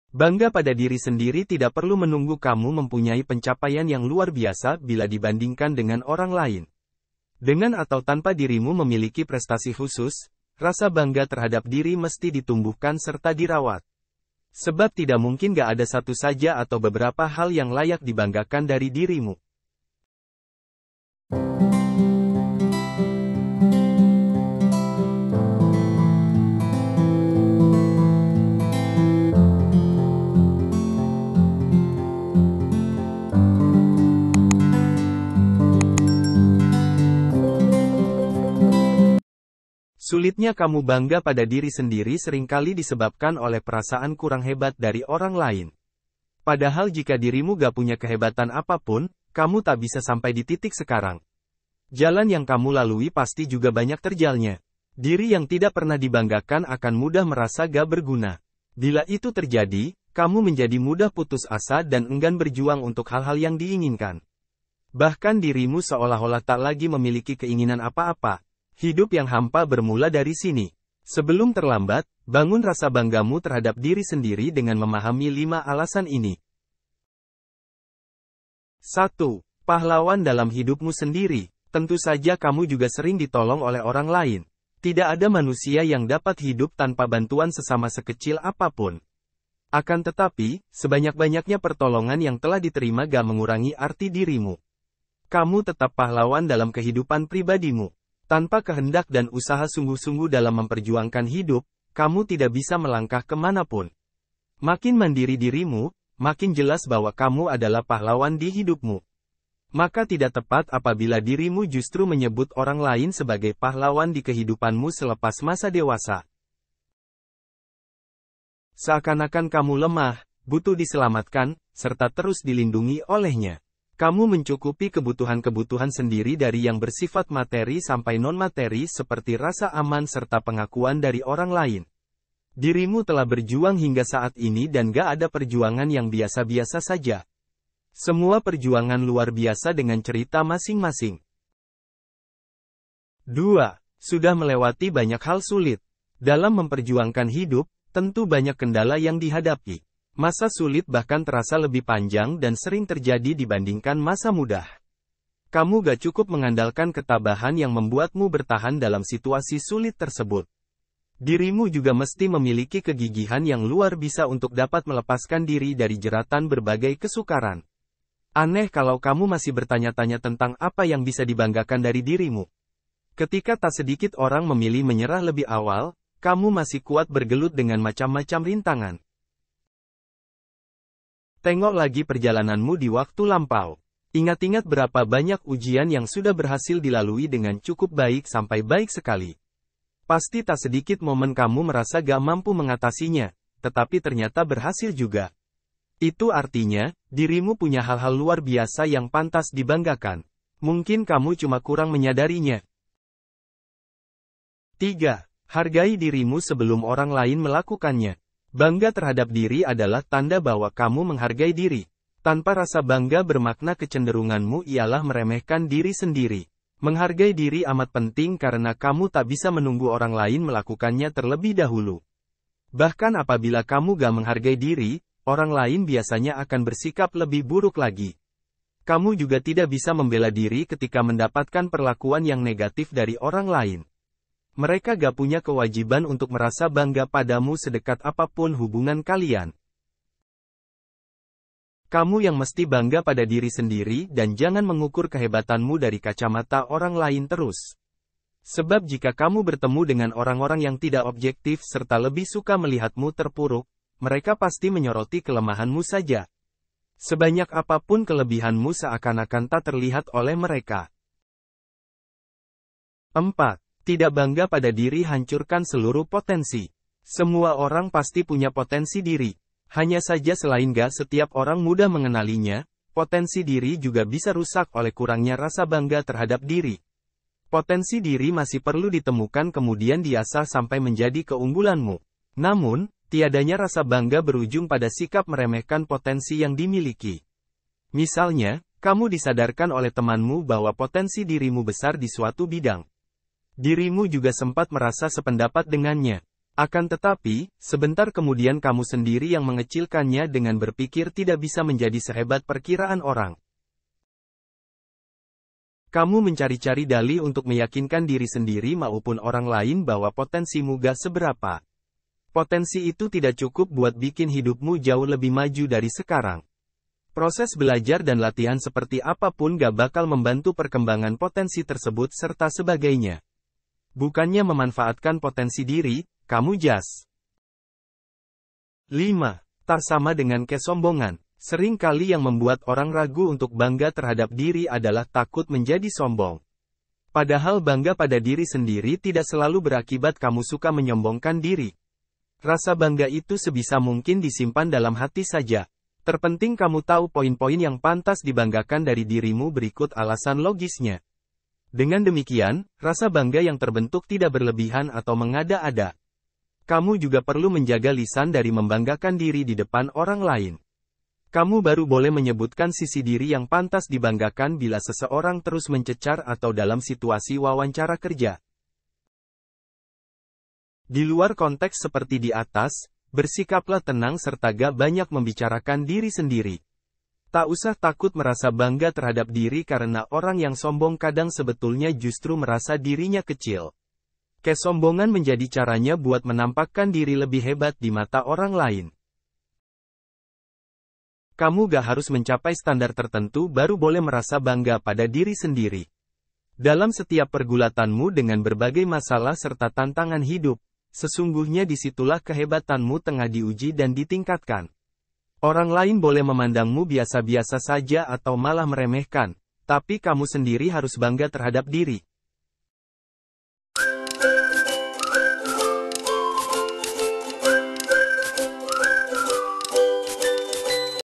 Bangga pada diri sendiri tidak perlu menunggu kamu mempunyai pencapaian yang luar biasa bila dibandingkan dengan orang lain. Dengan atau tanpa dirimu memiliki prestasi khusus, rasa bangga terhadap diri mesti ditumbuhkan serta dirawat. Sebab tidak mungkin gak ada satu saja atau beberapa hal yang layak dibanggakan dari dirimu. Sulitnya kamu bangga pada diri sendiri seringkali disebabkan oleh perasaan kurang hebat dari orang lain. Padahal jika dirimu gak punya kehebatan apapun, kamu tak bisa sampai di titik sekarang. Jalan yang kamu lalui pasti juga banyak terjalnya. Diri yang tidak pernah dibanggakan akan mudah merasa gak berguna. Bila itu terjadi, kamu menjadi mudah putus asa dan enggan berjuang untuk hal-hal yang diinginkan. Bahkan dirimu seolah-olah tak lagi memiliki keinginan apa-apa. Hidup yang hampa bermula dari sini. Sebelum terlambat, bangun rasa banggamu terhadap diri sendiri dengan memahami 5 alasan ini. 1. Pahlawan dalam hidupmu sendiri. Tentu saja kamu juga sering ditolong oleh orang lain. Tidak ada manusia yang dapat hidup tanpa bantuan sesama sekecil apapun. Akan tetapi, sebanyak-banyaknya pertolongan yang telah diterima gak mengurangi arti dirimu. Kamu tetap pahlawan dalam kehidupan pribadimu. Tanpa kehendak dan usaha sungguh-sungguh dalam memperjuangkan hidup, kamu tidak bisa melangkah kemanapun. Makin mandiri dirimu, makin jelas bahwa kamu adalah pahlawan di hidupmu. Maka tidak tepat apabila dirimu justru menyebut orang lain sebagai pahlawan di kehidupanmu selepas masa dewasa. Seakan-akan kamu lemah, butuh diselamatkan, serta terus dilindungi olehnya. Kamu mencukupi kebutuhan-kebutuhan sendiri dari yang bersifat materi sampai non-materi seperti rasa aman serta pengakuan dari orang lain. Dirimu telah berjuang hingga saat ini dan gak ada perjuangan yang biasa-biasa saja. Semua perjuangan luar biasa dengan cerita masing-masing. 2. Sudah melewati banyak hal sulit. Dalam memperjuangkan hidup, tentu banyak kendala yang dihadapi. Masa sulit bahkan terasa lebih panjang dan sering terjadi dibandingkan masa mudah. Kamu gak cukup mengandalkan ketabahan yang membuatmu bertahan dalam situasi sulit tersebut. Dirimu juga mesti memiliki kegigihan yang luar biasa untuk dapat melepaskan diri dari jeratan berbagai kesukaran. Aneh kalau kamu masih bertanya-tanya tentang apa yang bisa dibanggakan dari dirimu. Ketika tak sedikit orang memilih menyerah lebih awal, kamu masih kuat bergelut dengan macam-macam rintangan. Tengok lagi perjalananmu di waktu lampau. Ingat-ingat berapa banyak ujian yang sudah berhasil dilalui dengan cukup baik sampai baik sekali. Pasti tak sedikit momen kamu merasa gak mampu mengatasinya, tetapi ternyata berhasil juga. Itu artinya, dirimu punya hal-hal luar biasa yang pantas dibanggakan. Mungkin kamu cuma kurang menyadarinya. 3. Hargai dirimu sebelum orang lain melakukannya. Bangga terhadap diri adalah tanda bahwa kamu menghargai diri. Tanpa rasa bangga bermakna kecenderunganmu ialah meremehkan diri sendiri. Menghargai diri amat penting karena kamu tak bisa menunggu orang lain melakukannya terlebih dahulu. Bahkan apabila kamu gak menghargai diri, orang lain biasanya akan bersikap lebih buruk lagi. Kamu juga tidak bisa membela diri ketika mendapatkan perlakuan yang negatif dari orang lain. Mereka gak punya kewajiban untuk merasa bangga padamu sedekat apapun hubungan kalian. Kamu yang mesti bangga pada diri sendiri dan jangan mengukur kehebatanmu dari kacamata orang lain terus. Sebab jika kamu bertemu dengan orang-orang yang tidak objektif serta lebih suka melihatmu terpuruk, mereka pasti menyoroti kelemahanmu saja. Sebanyak apapun kelebihanmu seakan-akan tak terlihat oleh mereka. 4. Tidak bangga pada diri hancurkan seluruh potensi. Semua orang pasti punya potensi diri. Hanya saja selain gak setiap orang mudah mengenalinya, potensi diri juga bisa rusak oleh kurangnya rasa bangga terhadap diri. Potensi diri masih perlu ditemukan kemudian diasah sampai menjadi keunggulanmu. Namun, tiadanya rasa bangga berujung pada sikap meremehkan potensi yang dimiliki. Misalnya, kamu disadarkan oleh temanmu bahwa potensi dirimu besar di suatu bidang. Dirimu juga sempat merasa sependapat dengannya. Akan tetapi, sebentar kemudian kamu sendiri yang mengecilkannya dengan berpikir tidak bisa menjadi sehebat perkiraan orang. Kamu mencari-cari dalih untuk meyakinkan diri sendiri maupun orang lain bahwa potensimu gak seberapa. Potensi itu tidak cukup buat bikin hidupmu jauh lebih maju dari sekarang. Proses belajar dan latihan seperti apapun gak bakal membantu perkembangan potensi tersebut serta sebagainya. Bukannya memanfaatkan potensi diri, kamu jas. 5. Tak sama dengan kesombongan. Sering kali yang membuat orang ragu untuk bangga terhadap diri adalah takut menjadi sombong. Padahal bangga pada diri sendiri tidak selalu berakibat kamu suka menyombongkan diri. Rasa bangga itu sebisa mungkin disimpan dalam hati saja. Terpenting kamu tahu poin-poin yang pantas dibanggakan dari dirimu berikut alasan logisnya. Dengan demikian, rasa bangga yang terbentuk tidak berlebihan atau mengada-ada. Kamu juga perlu menjaga lisan dari membanggakan diri di depan orang lain. Kamu baru boleh menyebutkan sisi diri yang pantas dibanggakan bila seseorang terus mencecar atau dalam situasi wawancara kerja. Di luar konteks seperti di atas, bersikaplah tenang serta gak banyak membicarakan diri sendiri. Tak usah takut merasa bangga terhadap diri karena orang yang sombong kadang sebetulnya justru merasa dirinya kecil. Kesombongan menjadi caranya buat menampakkan diri lebih hebat di mata orang lain. Kamu gak harus mencapai standar tertentu baru boleh merasa bangga pada diri sendiri. Dalam setiap pergulatanmu dengan berbagai masalah serta tantangan hidup, sesungguhnya disitulah kehebatanmu tengah diuji dan ditingkatkan. Orang lain boleh memandangmu biasa-biasa saja atau malah meremehkan, tapi kamu sendiri harus bangga terhadap diri.